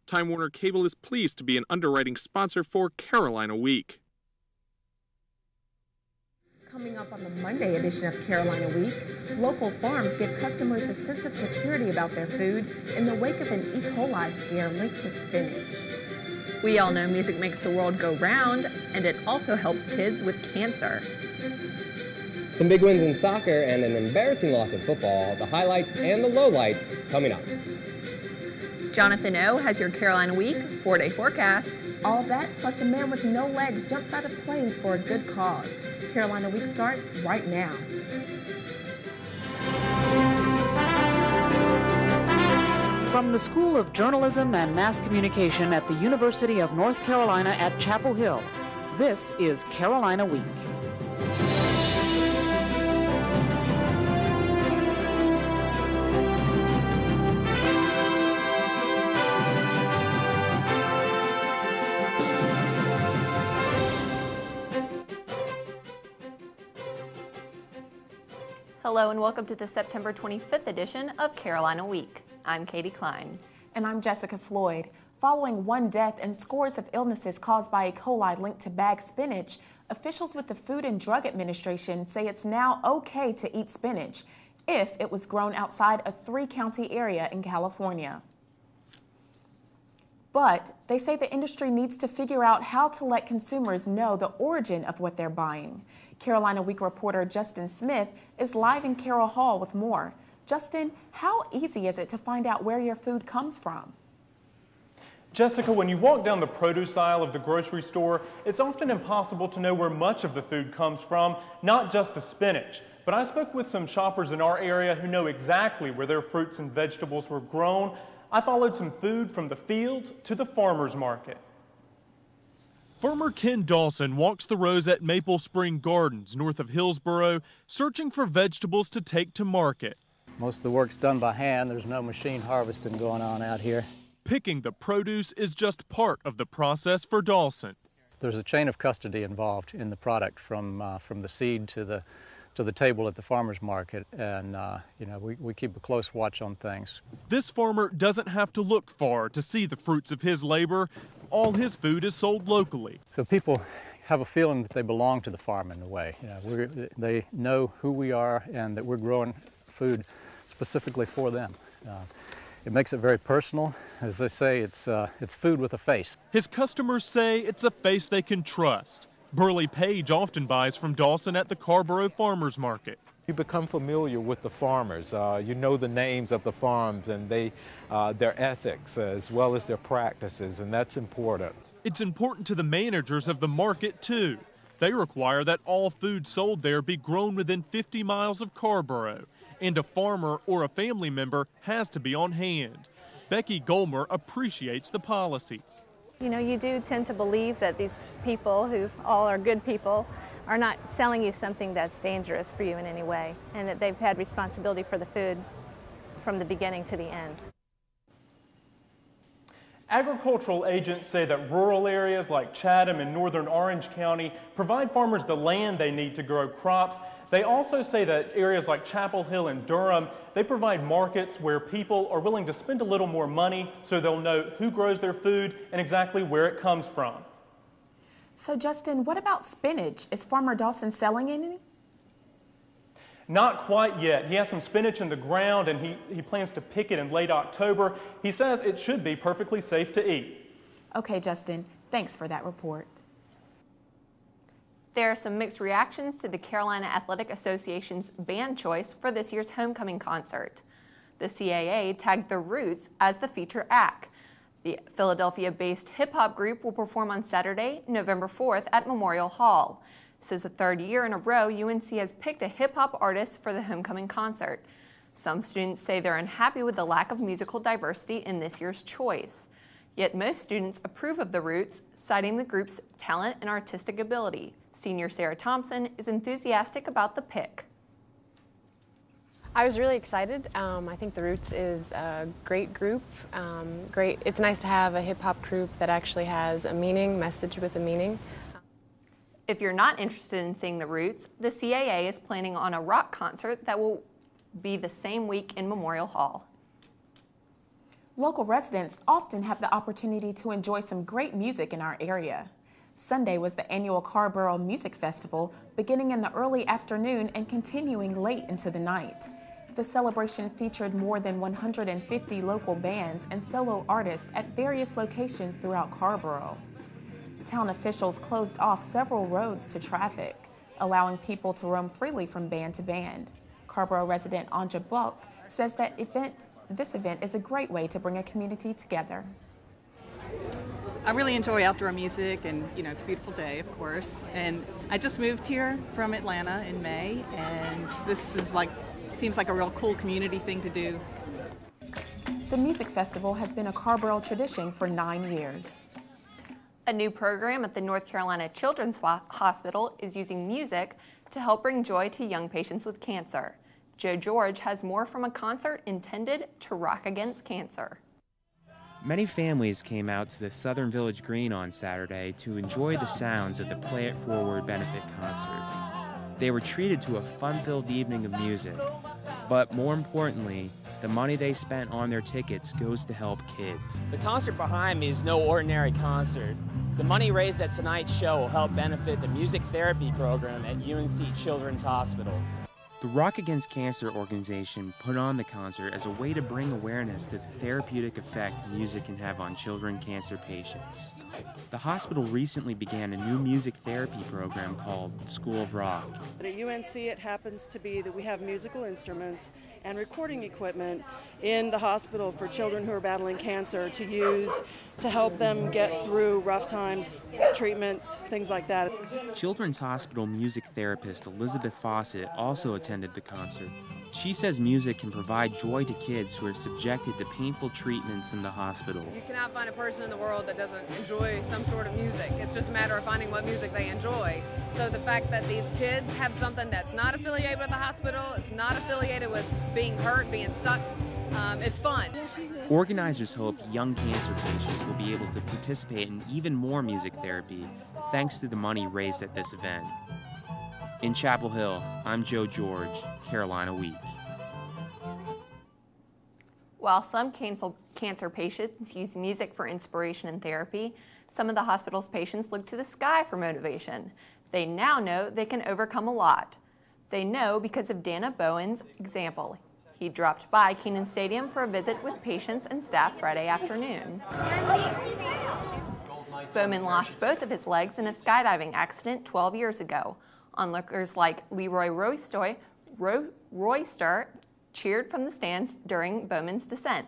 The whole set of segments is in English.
Time Warner Cable is pleased to be an underwriting sponsor for Carolina Week. Coming up on the Monday edition of Carolina Week, local farms give customers a sense of security about their food in the wake of an E. coli scare linked to spinach. We all know music makes the world go round, and it also helps kids with cancer. Some big wins in soccer and an embarrassing loss in football, the highlights and the lowlights coming up. Jonathan O. has your Carolina Week 4-day forecast. All that plus a man with no legs jumps out of planes for a good cause. Carolina Week starts right now. From the School of Journalism and Mass Communication at the University of North Carolina at Chapel Hill, this is Carolina Week. Hello and welcome to the September 25th edition of Carolina Week. I'm Katie Klein. And I'm Jessica Floyd. Following one death and scores of illnesses caused by E. coli linked to bagged spinach, officials with the Food and Drug Administration say it's now okay to eat spinach if it was grown outside a 3-county area in California. But they say the industry needs to figure out how to let consumers know the origin of what they're buying. Carolina Week reporter Justin Smith is live in Carroll Hall with more. Justin, how easy is it to find out where your food comes from? Jessica, when you walk down the produce aisle of the grocery store, it's often impossible to know where much of the food comes from, not just the spinach. But I spoke with some shoppers in our area who know exactly where their fruits and vegetables were grown. I followed some food from the fields to the farmer's market. Farmer Ken Dawson walks the rows at Maple Spring Gardens north of Hillsboro, searching for vegetables to take to market. Most of the work's done by hand. There's no machine harvesting going on out here. Picking the produce is just part of the process for Dawson. There's a chain of custody involved in the product from the seed to the table at the farmer's market, and we keep a close watch on things. This farmer doesn't have to look far to see the fruits of his labor. All his food is sold locally. So people have a feeling that they belong to the farm in a way. They know who we are and that we're growing food specifically for them. It makes it very personal. As they say, it's food with a face. His customers say it's a face they can trust. Burley Page often buys from Dawson at the Carborough Farmers Market. You become familiar with the farmers. You know the names of the farms and their ethics as well as their practices, and that's important. It's important to the managers of the market, too. They require that all food sold there be grown within 50 miles of Carborough, and a farmer or a family member has to be on hand. Becky Golmer appreciates the policies. You know, you do tend to believe that these people, who all are good people, are not selling you something that's dangerous for you in any way, and that they've had responsibility for the food from the beginning to the end. Agricultural agents say that rural areas like Chatham and northern Orange County provide farmers the land they need to grow crops. They also say that areas like Chapel Hill and Durham, they provide markets where people are willing to spend a little more money so they'll know who grows their food and exactly where it comes from. So Justin, what about spinach? Is Farmer Dawson selling any? Not quite yet. He has some spinach in the ground and he plans to pick it in late October. He says it should be perfectly safe to eat. Okay, Justin, thanks for that report. There are some mixed reactions to the Carolina Athletic Association's band choice for this year's homecoming concert. The CAA tagged The Roots as the feature act. The Philadelphia-based hip-hop group will perform on Saturday, November 4th at Memorial Hall. This is the third year in a row UNC has picked a hip-hop artist for the homecoming concert. Some students say they're unhappy with the lack of musical diversity in this year's choice. Yet most students approve of The Roots, citing the group's talent and artistic ability. Senior Sarah Thompson is enthusiastic about the pick. I was really excited. I think The Roots is a great group. It's nice to have a hip-hop group that actually has a message with a meaning. If you're not interested in seeing The Roots, the CAA is planning on a rock concert that will be the same week in Memorial Hall. Local residents often have the opportunity to enjoy some great music in our area. Sunday was the annual Carrboro Music Festival, beginning in the early afternoon and continuing late into the night. The celebration featured more than 150 local bands and solo artists at various locations throughout Carrboro. Town officials closed off several roads to traffic, allowing people to roam freely from band to band. Carrboro resident Anja Buck says that this event is a great way to bring a community together. I really enjoy outdoor music, and it's a beautiful day, of course. And I just moved here from Atlanta in May, and this is seems like a real cool community thing to do. The music festival has been a Carrboro tradition for 9 years. A new program at the North Carolina Children's Hospital is using music to help bring joy to young patients with cancer. Joe George has more from a concert intended to rock against cancer. Many families came out to the Southern Village Green on Saturday to enjoy the sounds of the Play It Forward benefit concert. They were treated to a fun-filled evening of music, but more importantly, the money they spent on their tickets goes to help kids. The concert behind me is no ordinary concert. The money raised at tonight's show will help benefit the music therapy program at UNC Children's Hospital. The Rock Against Cancer organization put on the concert as a way to bring awareness to the therapeutic effect music can have on children cancer patients. The hospital recently began a new music therapy program called School of Rock. At UNC, it happens to be that we have musical instruments and recording equipment in the hospital for children who are battling cancer to use to help them get through rough times, treatments, things like that. Children's Hospital music therapist Elizabeth Fawcett also attended the concert. She says music can provide joy to kids who are subjected to painful treatments in the hospital. You cannot find a person in the world that doesn't enjoy some sort of music. It's just a matter of finding what music they enjoy. So the fact that these kids have something that's not affiliated with the hospital, it's not affiliated with being hurt, being stuck, it's fun. Organizers hope young cancer patients will be able to participate in even more music therapy thanks to the money raised at this event. In Chapel Hill, I'm Joe George, Carolina Week. While some cancer patients use music for inspiration and therapy, some of the hospital's patients look to the sky for motivation. They now know they can overcome a lot. They know because of Dana Bowen's example. He dropped by Kenan Stadium for a visit with patients and staff Friday afternoon. Bowman lost both of his legs in a skydiving accident 12 years ago. Onlookers like Leroy Royster cheered from the stands during Bowman's descent.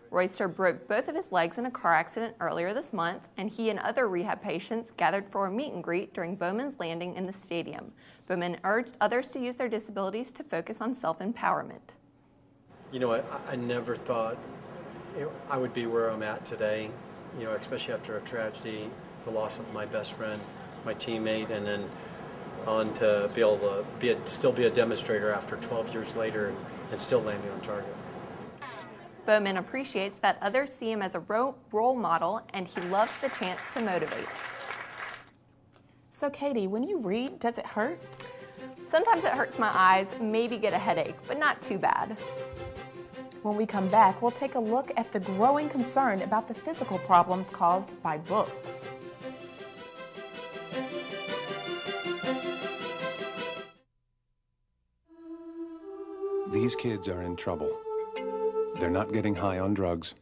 Royster broke both of his legs in a car accident earlier this month, and he and other rehab patients gathered for a meet and greet during Bowman's landing in the stadium. Bowman urged others to use their disabilities to focus on self-empowerment. I never thought I would be where I'm at today, especially after a tragedy, the loss of my best friend, my teammate, and then on to be able to still be a demonstrator after 12 years later and still landing on target. Bowman appreciates that others see him as a role model, and he loves the chance to motivate. So Katie, when you read, does it hurt? Sometimes it hurts my eyes, maybe get a headache, but not too bad. When we come back, we'll take a look at the growing concern about the physical problems caused by books. These kids are in trouble. They're not getting high on drugs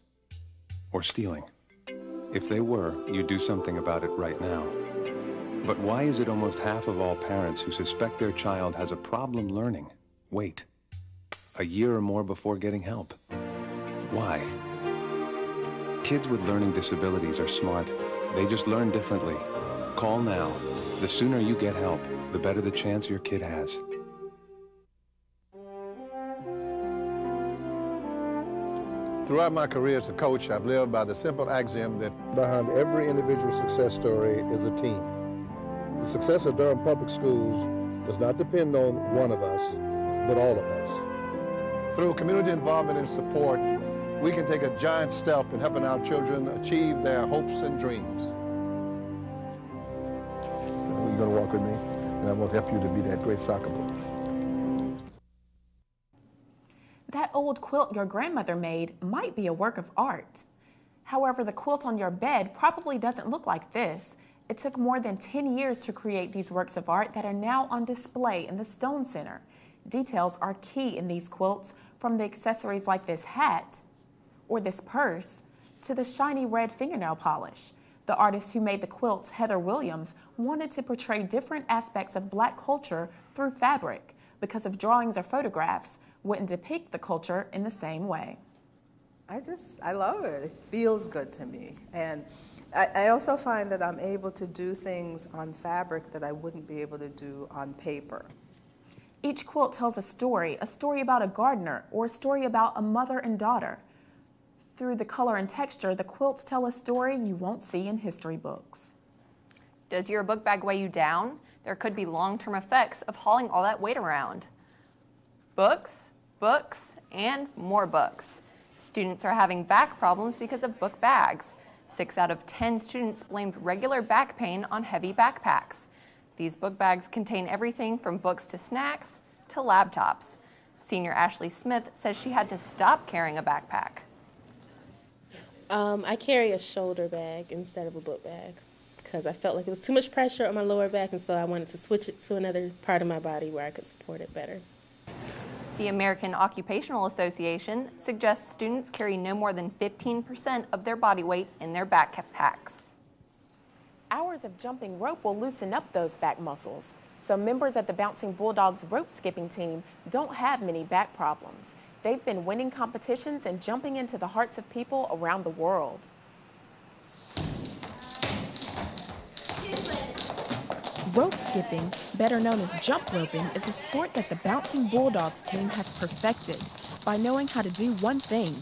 or stealing. If they were, you'd do something about it right now. But why is it almost half of all parents who suspect their child has a problem learning wait a year or more before getting help? Why? Kids with learning disabilities are smart. They just learn differently. Call now. The sooner you get help, the better the chance your kid has. Throughout my career as a coach, I've lived by the simple axiom that behind every individual success story is a team. The success of Durham Public Schools does not depend on one of us, but all of us. Through community involvement and support, we can take a giant step in helping our children achieve their hopes and dreams. You're going to walk with me, and I'm going to help you to be that great soccer player. That old quilt your grandmother made might be a work of art. However, the quilt on your bed probably doesn't look like this. It took more than 10 years to create these works of art that are now on display in the Stone Center. Details are key in these quilts, from the accessories like this hat or this purse to the shiny red fingernail polish. The artist who made the quilts, Heather Williams, wanted to portray different aspects of Black culture through fabric, because if drawings or photographs wouldn't depict the culture in the same way. I love it. It feels good to me. And I also find that I'm able to do things on fabric that I wouldn't be able to do on paper. Each quilt tells a story about a gardener, or a story about a mother and daughter. Through the color and texture, the quilts tell a story you won't see in history books. Does your book bag weigh you down? There could be long-term effects of hauling all that weight around. Books, books, and more books. Students are having back problems because of book bags. 6 out of 10 students blamed regular back pain on heavy backpacks. These book bags contain everything from books to snacks to laptops. Senior Ashley Smith says she had to stop carrying a backpack. I carry a shoulder bag instead of a book bag because I felt like it was too much pressure on my lower back, and so I wanted to switch it to another part of my body where I could support it better. The American Occupational Association suggests students carry no more than 15% of their body weight in their backpacks. Hours of jumping rope will loosen up those back muscles, so members of the Bouncing Bulldogs rope skipping team don't have many back problems. They've been winning competitions and jumping into the hearts of people around the world. Rope skipping, better known as jump roping, is a sport that the Bouncing Bulldogs team has perfected by knowing how to do one thing.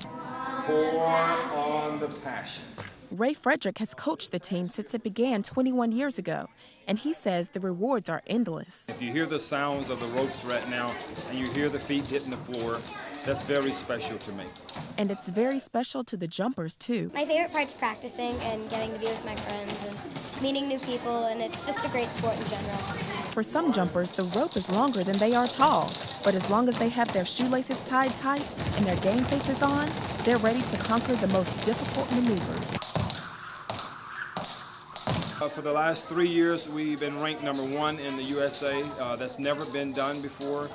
Pour on the passion. Ray Frederick has coached the team since it began 21 years ago, and he says the rewards are endless. If you hear the sounds of the ropes right now and you hear the feet hitting the floor, that's very special to me. And it's very special to the jumpers, too. My favorite part's practicing and getting to be with my friends and meeting new people, and it's just a great sport in general. For some jumpers, the rope is longer than they are tall, but as long as they have their shoelaces tied tight and their game faces on, they're ready to conquer the most difficult maneuvers. For the last 3 years, we've been ranked #1 in the USA. That's never been done before.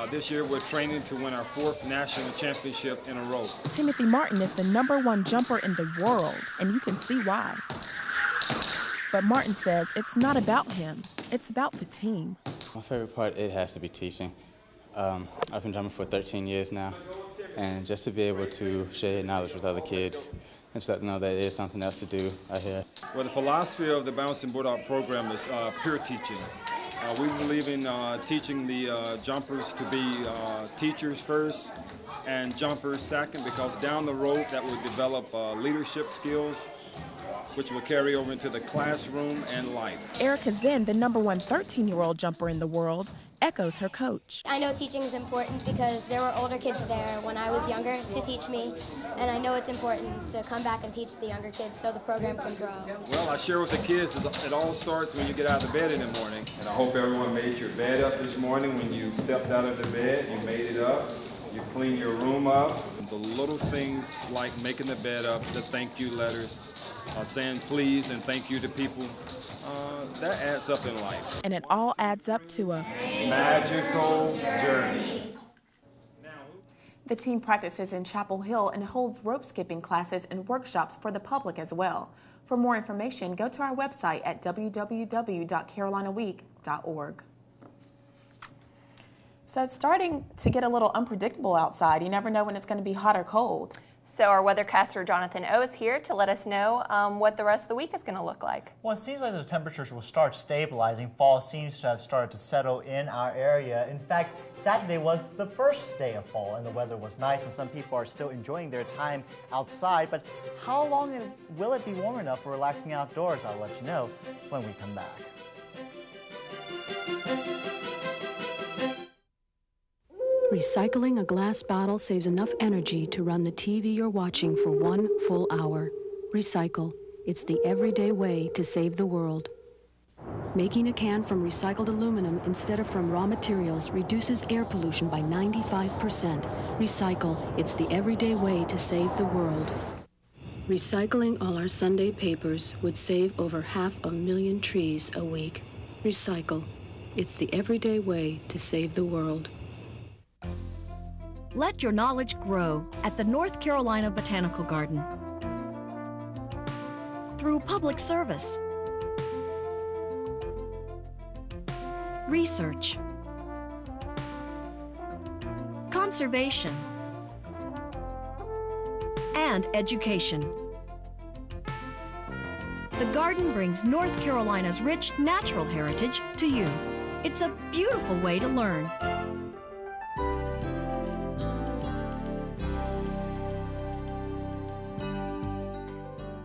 This year, we're training to win our 4th national championship in a row. Timothy Martin is the #1 jumper in the world, and you can see why. But Martin says it's not about him, it's about the team. My favorite part, it has to be teaching. I've been jumping for 13 years now, and just to be able to share knowledge with other kids and just let them know that it is something else to do out here. Well, the philosophy of the Bouncing Bulldog program is peer teaching. We believe in teaching the jumpers to be teachers first and jumpers second, because down the road that will develop leadership skills, which will carry over into the classroom and life. Erica Zen, the #1 13-year-old jumper in the world, echoes her coach. I know teaching is important because there were older kids there when I was younger to teach me, and I know it's important to come back and teach the younger kids so the program can grow. Well, I share with the kids, it all starts when you get out of bed in the morning. And I hope everyone made your bed up this morning when you stepped out of the bed. You made it up. You cleaned your room up. The little things like making the bed up, the thank you letters, saying please and thank you to people, that adds up in life. And it all adds up to a magical journey. The team practices in Chapel Hill and holds rope skipping classes and workshops for the public as well. For more information, go to our website at www.carolinaweek.org. So it's starting to get a little unpredictable outside. You never know when it's going to be hot or cold. So our weathercaster Jonathan O is here to let us know what the rest of the week is going to look like. Well, it seems like the temperatures will start stabilizing. Fall seems to have started to settle in our area. In fact, Saturday was the first day of fall, and the weather was nice, and some people are still enjoying their time outside. But how long will it be warm enough for relaxing outdoors? I'll let you know when we come back. Recycling a glass bottle saves enough energy to run the TV you're watching for 1 full hour. Recycle. It's the everyday way to save the world. Making a can from recycled aluminum instead of from raw materials reduces air pollution by 95%. Recycle. It's the everyday way to save the world. Recycling all our Sunday papers would save over 500,000 trees a week. Recycle. It's the everyday way to save the world. Let your knowledge grow at the North Carolina Botanical Garden. Through public service, research, conservation, and education. The garden brings North Carolina's rich natural heritage to you. It's a beautiful way to learn.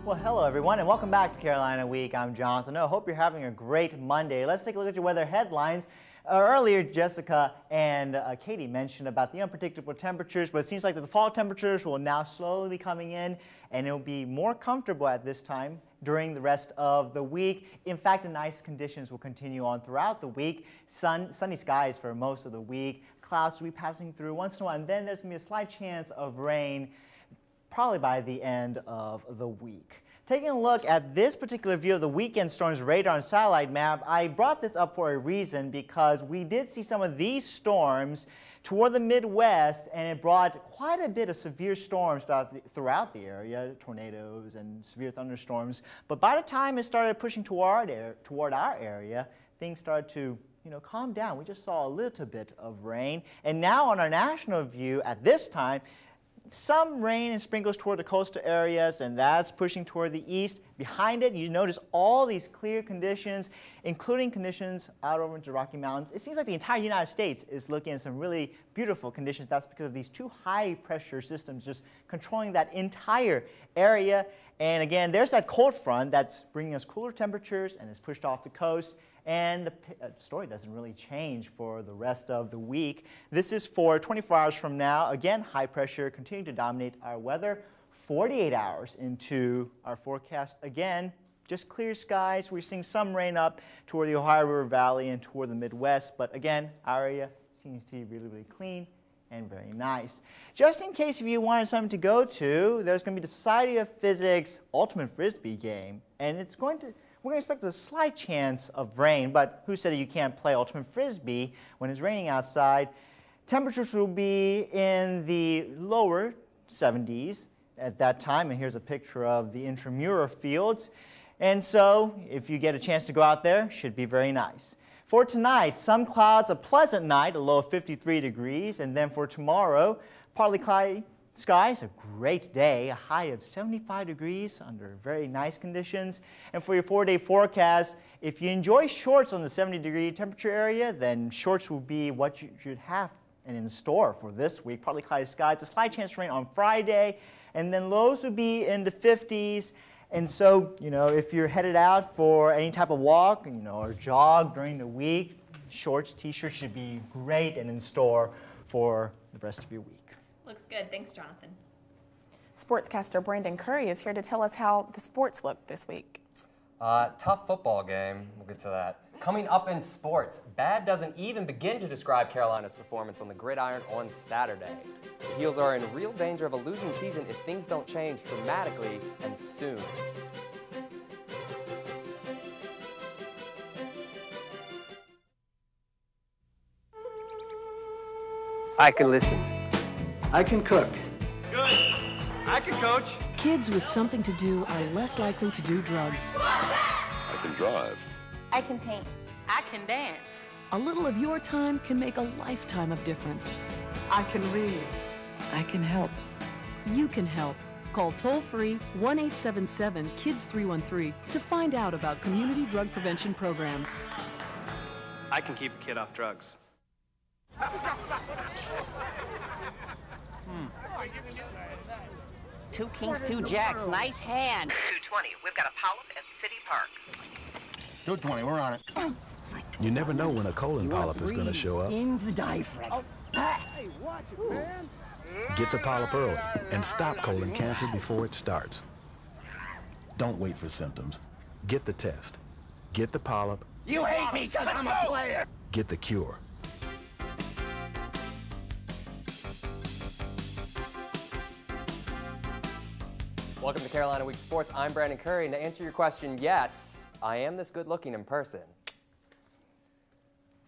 Well, hello everyone, and welcome back to Carolina Week. I'm Jonathan. I hope you're having a great Monday. Let's take a look at your weather headlines. Earlier, Jessica and Katie mentioned about the unpredictable temperatures, but it seems like the fall temperatures will now slowly be coming in, and it will be more comfortable at this time during the rest of the week. In fact, the nice conditions will continue on throughout the week. Sunny skies for most of the week. Clouds will be passing through once in a while, and then there's going to be a slight chance of rain probably by the end of the week. Taking a look at this particular view of the weekend storms radar and satellite map, I brought this up for a reason because we did see some of these storms toward the Midwest, and it brought quite a bit of severe storms throughout the area, tornadoes and severe thunderstorms. But by the time it started pushing toward our area, things started to calm down. We just saw a little bit of rain. And now on our national view at this time, some rain and sprinkles toward the coastal areas, and that's pushing toward the east. Behind it, you notice all these clear conditions, including conditions out over into the Rocky Mountains. It seems like the entire United States is looking at some really beautiful conditions. That's because of these two high-pressure systems just controlling that entire area. And again, there's that cold front that's bringing us cooler temperatures and is pushed off the coast. And the story doesn't really change for the rest of the week. This is for 24 hours from now. Again, high pressure continuing to dominate our weather. 48 hours into our forecast. Again, just clear skies. We're seeing some rain up toward the Ohio River Valley and toward the Midwest. But again, our area seems to be really, really clean and very nice. Just in case if you wanted something to go to, there's going to be the Society of Physics Ultimate Frisbee game. And we're going to expect a slight chance of rain, but who said you can't play Ultimate Frisbee when it's raining outside? Temperatures will be in the lower 70s at that time, and here's a picture of the intramural fields. And so, if you get a chance to go out there, should be very nice. For tonight, some clouds, a pleasant night, a low of 53 degrees, and then for tomorrow, partly cloudy skies, a great day, a high of 75 degrees under very nice conditions. And for your 4-day forecast, if you enjoy shorts on the 70-degree temperature area, then shorts will be what you should have and in store for this week. Partly cloudy skies, a slight chance of rain on Friday, and then lows will be in the 50s. And so, if you're headed out for any type of walk, or jog during the week, shorts, t-shirts should be great and in store for the rest of your week. Looks good. Thanks, Jonathan. Sportscaster Brandon Curry is here to tell us how the sports look this week. Tough football game. We'll get to that. Coming up in sports, bad doesn't even begin to describe Carolina's performance on the gridiron on Saturday. The Heels are in real danger of a losing season if things don't change dramatically and soon. I can listen. I can cook. Good. I can coach. Kids with something to do are less likely to do drugs. I can drive. I can paint. I can dance. A little of your time can make a lifetime of difference. I can read. I can help. You can help. Call toll-free 1-877-KIDS-313 to find out about community drug prevention programs. I can keep a kid off drugs. Two kings, two jacks. Nice hand. 220. We've got a polyp at City Park. 220. We're on it. You never know when a colon polyp is going to show up. Into the diaphragm. Hey, watch it, man. Get the polyp early and stop colon cancer before it starts. Don't wait for symptoms. Get the test. Get the polyp You hate me because I'm a player. Get the cure. Welcome to Carolina Week Sports. I'm Brandon Curry, and to answer your question, yes, I am this good looking in person.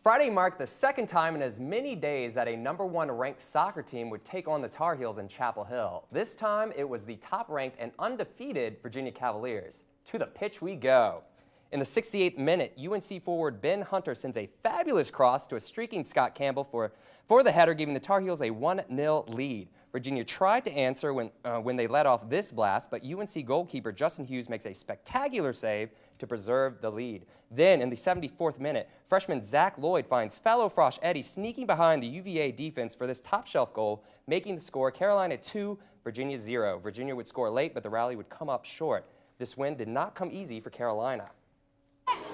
Friday marked the second time in as many days that a #1 ranked soccer team would take on the Tar Heels in Chapel Hill. This time, it was the top-ranked and undefeated Virginia Cavaliers. To the pitch we go. In the 68th minute, UNC forward Ben Hunter sends a fabulous cross to a streaking Scott Campbell for the header, giving the Tar Heels a 1-0 lead. Virginia tried to answer when they let off this blast, but UNC goalkeeper Justin Hughes makes a spectacular save to preserve the lead. Then, in the 74th minute, freshman Zach Lloyd finds fellow Frosh Eddie sneaking behind the UVA defense for this top-shelf goal, making the score Carolina 2, Virginia 0. Virginia would score late, but the rally would come up short. This win did not come easy for Carolina.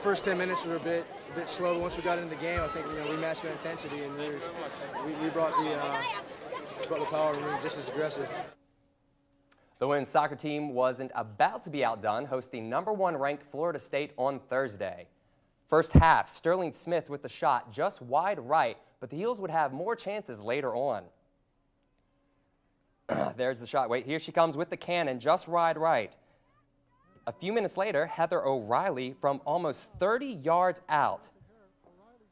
First 10 minutes were a bit slow, but once we got into the game, I think we matched their intensity and we brought the power and we were just as aggressive. The women's soccer team wasn't about to be outdone, hosting #1 ranked Florida State on Thursday. First half, Sterling Smith with the shot just wide right, but the Heels would have more chances later on. There's the shot. Wait, here she comes with the cannon just wide right. A few minutes later, Heather O'Reilly from almost 30 yards out,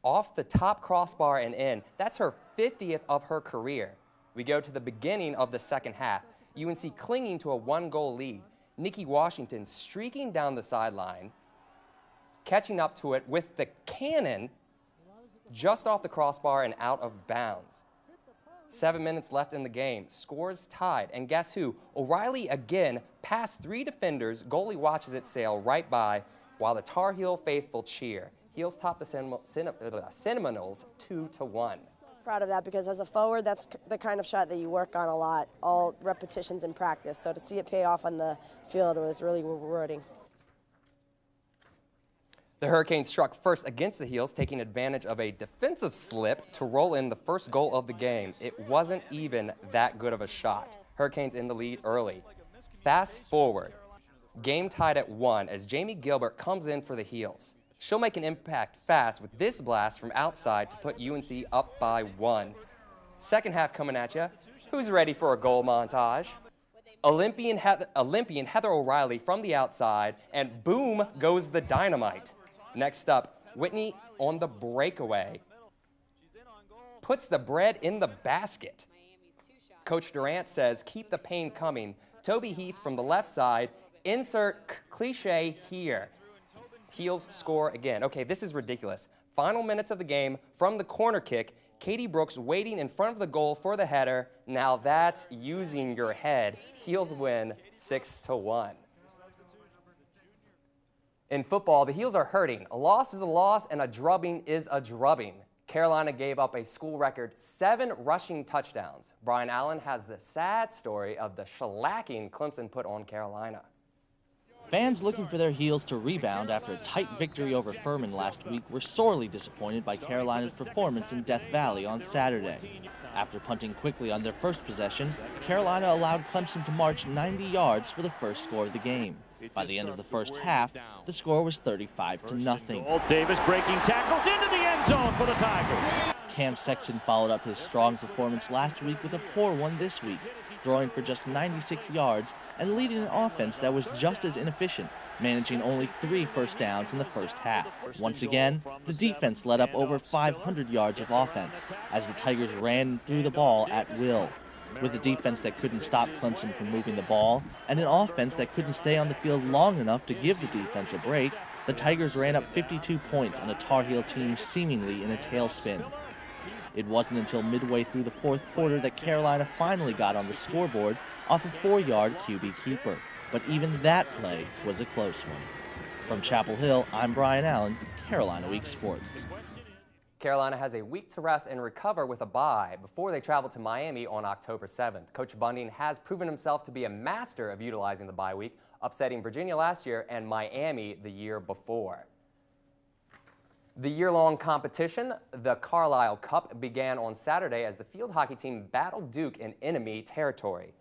off the top crossbar and in. That's her 50th of her career. We go to the beginning of the second half. UNC clinging to a 1-goal lead. Nikki Washington streaking down the sideline, catching up to it with the cannon just off the crossbar and out of bounds. 7 minutes left in the game. Scores tied. And guess who? O'Reilly again past 3 defenders. Goalie watches it sail right by while the Tar Heel faithful cheer. Heels top the Seminoles 2-1. Proud of that because as a forward, that's the kind of shot that you work on a lot, all repetitions in practice. So to see it pay off on the field was really rewarding. The Hurricanes struck first against the Heels, taking advantage of a defensive slip to roll in the first goal of the game. It wasn't even that good of a shot. Hurricanes in the lead early. Fast forward, game tied at 1 as Jamie Gilbert comes in for the Heels. She'll make an impact fast with this blast from outside to put UNC up by 1. Second half coming at you. Who's ready for a goal montage? Olympian Heather O'Reilly from the outside, and boom goes the dynamite. Next up, Whitney on the breakaway. Puts the bread in the basket. Coach Durant says, keep the pain coming. Toby Heath from the left side, insert cliche here. Heels score again. Okay, this is ridiculous. Final minutes of the game from the corner kick. Katie Brooks waiting in front of the goal for the header. Now that's using your head. Heels win 6-1. In football, the Heels are hurting. A loss is a loss and a drubbing is a drubbing. Carolina gave up a school record 7 rushing touchdowns. Brian Allen has the sad story of the shellacking Clemson put on Carolina. Fans looking for their Heels to rebound after a tight victory over Furman last week were sorely disappointed by Carolina's performance in Death Valley on Saturday. After punting quickly on their first possession, Carolina allowed Clemson to march 90 yards for the first score of the game. By the end of the first half, the score was 35-0. Davis breaking tackles into the end zone for the Tigers. Cam Sexton followed up his strong performance last week with a poor one this week, throwing for just 96 yards and leading an offense that was just as inefficient, managing only 3 first downs in the first half. Once again, the defense led up over 500 yards of offense as the Tigers ran through the ball at will. With a defense that couldn't stop Clemson from moving the ball and an offense that couldn't stay on the field long enough to give the defense a break, the Tigers ran up 52 points on a Tar Heel team seemingly in a tailspin. It wasn't until midway through the fourth quarter that Carolina finally got on the scoreboard off a 4-yard QB keeper. But even that play was a close one. From Chapel Hill, I'm Brian Allen, Carolina Week Sports. Carolina has a week to rest and recover with a bye before they travel to Miami on October 7th. Coach Bunting has proven himself to be a master of utilizing the bye week, upsetting Virginia last year and Miami the year before. The year-long competition, the Carlisle Cup, began on Saturday as the field hockey team battled Duke in enemy territory.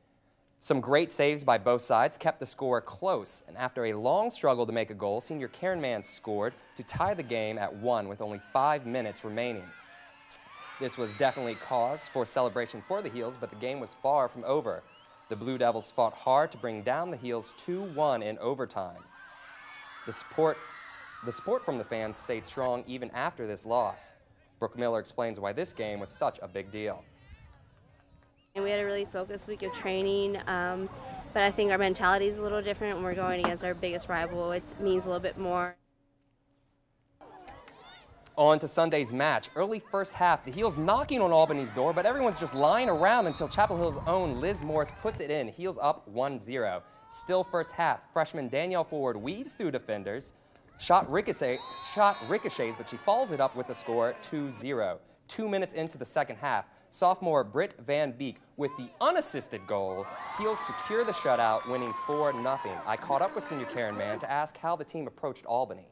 Some great saves by both sides kept the score close, and after a long struggle to make a goal, senior Karen Mann scored to tie the game at 1 with only 5 minutes remaining. This was definitely cause for celebration for the Heels, but the game was far from over. The Blue Devils fought hard to bring down the Heels 2-1 in overtime. The support from the fans stayed strong even after this loss. Brooke Miller explains why this game was such a big deal. And we had a really focused week of training, but I think our mentality is a little different when we're going against our biggest rival. It means a little bit more. On to Sunday's match. Early first half, the Heels knocking on Albany's door, but everyone's just lying around until Chapel Hill's own Liz Morris puts it in. Heels up 1-0. Still first half, freshman Danielle Ford weaves through defenders, shot ricochets, but she follows it up with the score 2-0. 2 minutes into the second half, sophomore Britt Van Beek with the unassisted goal. Heels secure the shutout, winning 4-0. I caught up with senior Karen Mann to ask how the team approached Albany.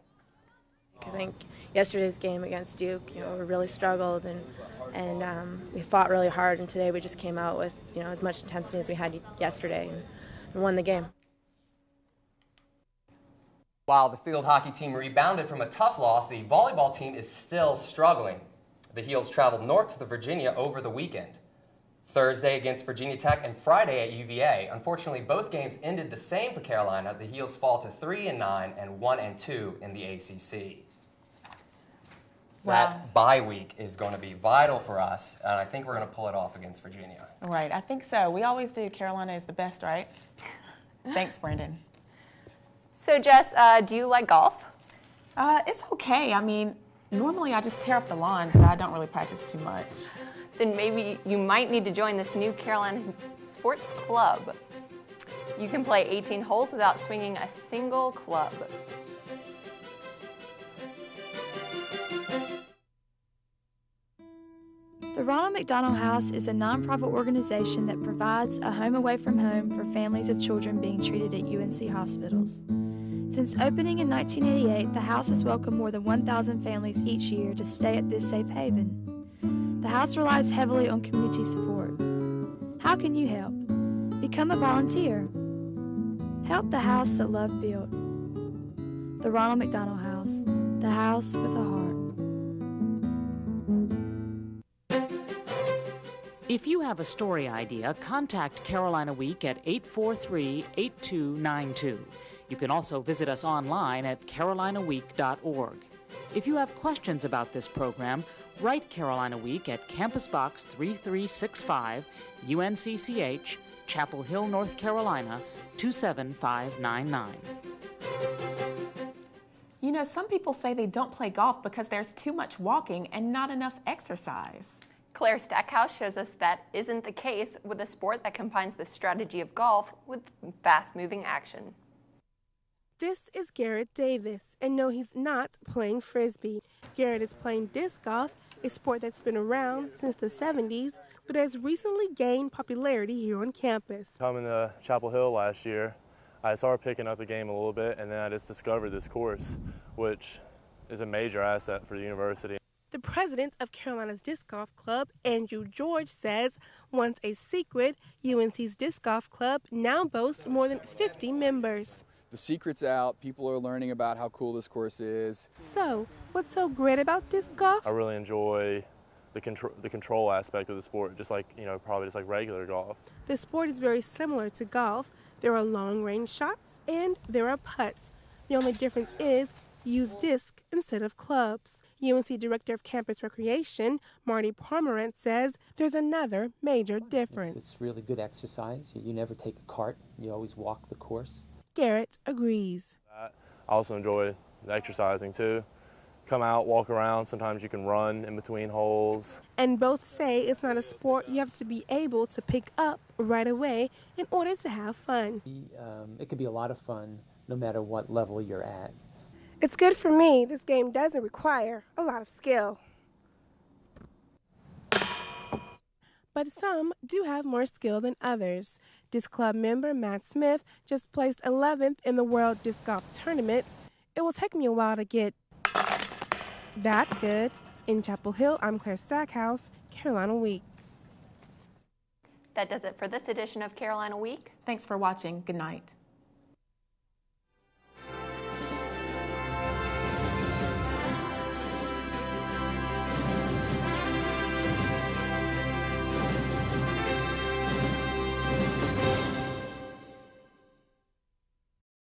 I think yesterday's game against Duke, we really struggled and we fought really hard, and today we just came out with, as much intensity as we had yesterday and won the game. While the field hockey team rebounded from a tough loss, the volleyball team is still struggling. The Heels traveled north to Virginia over the weekend. Thursday against Virginia Tech and Friday at UVA. Unfortunately, both games ended the same for Carolina. The Heels fall to 3-9 and 1-2 in the ACC. Wow. That bye week is going to be vital for us, and I think we're going to pull it off against Virginia. Right, I think so. We always do. Carolina is the best, right? Thanks, Brandon. So, Jess, do you like golf? It's okay. I mean, normally I just tear up the lawn, so I don't really practice too much. Then maybe you might need to join this new Carolina Sports Club. You can play 18 holes without swinging a single club. The Ronald McDonald House is a nonprofit organization that provides a home away from home for families of children being treated at UNC hospitals. Since opening in 1988, the house has welcomed more than 1,000 families each year to stay at this safe haven. The house relies heavily on community support. How can you help? Become a volunteer. Help the house that love built. The Ronald McDonald House, the house with a heart. If you have a story idea, contact Carolina Week at 843-8292. You can also visit us online at carolinaweek.org. If you have questions about this program, write Carolina Week at Campus Box 3365, UNCCH, Chapel Hill, North Carolina, 27599. Some people say they don't play golf because there's too much walking and not enough exercise. Claire Stackhouse shows us that isn't the case with a sport that combines the strategy of golf with fast-moving action. This is Garrett Davis, and no, he's not playing Frisbee. Garrett is playing disc golf, a sport that's been around since the 70s, but has recently gained popularity here on campus. Coming to Chapel Hill last year, I started picking up the game a little bit, and then I just discovered this course, which is a major asset for the university. The president of Carolina's Disc Golf Club, Andrew George, says once a secret, UNC's Disc Golf Club now boasts more than 50 members. The secret's out. People are learning about how cool this course is. So, what's so great about disc golf? I really enjoy the control aspect of the sport, just like, probably just like regular golf. The sport is very similar to golf. There are long-range shots and there are putts. The only difference is you use disc instead of clubs. UNC Director of Campus Recreation, Marty Pomerantz, says there's another major difference. It's really good exercise. You never take a cart. You always walk the course. Garrett agrees. I also enjoy the exercising, too. Come out, walk around. Sometimes you can run in between holes. And both say it's not a sport you have to be able to pick up right away in order to have fun. It can be a lot of fun no matter what level you're at. It's good for me. This game doesn't require a lot of skill. But some do have more skill than others. Disc Club member Matt Smith just placed 11th in the World Disc Golf Tournament. It will take me a while to get that good. In Chapel Hill, I'm Claire Stackhouse, Carolina Week. That does it for this edition of Carolina Week. Thanks for watching. Good night.